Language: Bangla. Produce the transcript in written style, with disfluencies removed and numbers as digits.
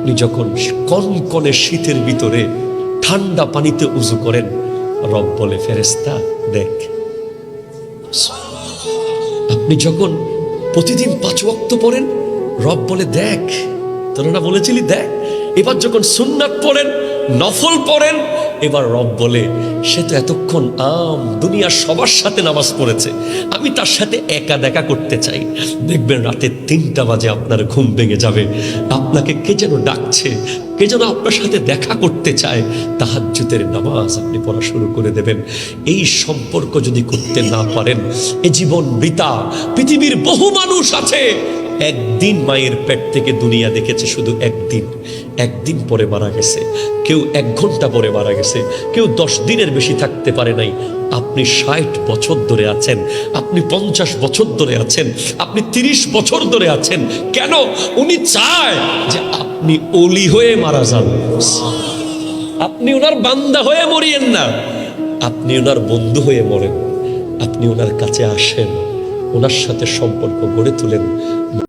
আপনি যখন কনকনে শীতের ভিতরে ঠান্ডা পানিতে উযু করেন, রব বলে ফেরেশতা দেখ। আপনি যখন প্রতিদিন 5 ওয়াক্ত পড়েন, রব বলে দেখ। তোরা না বলেছিলি দেখ। এবার যখন সুন্নাত পড়েন, নফল পড়েন, এবার রব বলে সে তো এতক্ষণ দুনিয়ার সবার সাথে নামাজ পড়েছে, আমি তার সাথে একা দেখা করতে চাই। দেখবেন রাতে 3টা বাজে আপনার ঘুম ভেঙে যাবে, আপনাকে কে যেন ডাকছে, কে যেন আপনার সাথে দেখা করতে চায়। তাহাজ্জুদের নামাজ আপনি পড়া শুরু করে দেবেন। এই সম্পর্ক যদি করতে না পারেন, এ জীবন বৃথা। পৃথিবীর বহু মানুষ আছে একদিন মায়ের পেট থেকে দুনিয়া দেখেছে, শুধু একদিন পরে মারা গেছে। কেউ 1 ঘন্টা পরে মারা গেছে, কেউ 10 দিনের বেশি থাকতে পারে নাই। আপনি 60 বছর ধরে আছেন, আপনি 50 বছর ধরে আছেন, আপনি 30 বছর ধরে আছেন। কেন? উনি চায় যে আপনি ওলি হয়ে মারা যান। আপনি ওনার বান্দা হয়ে মরিয়েন না, আপনি ওনার বন্ধু হয়ে মরেন। আপনি ওনার কাছে আসেন, ওনার সাথে সম্পর্ক গড়ে তোলেন।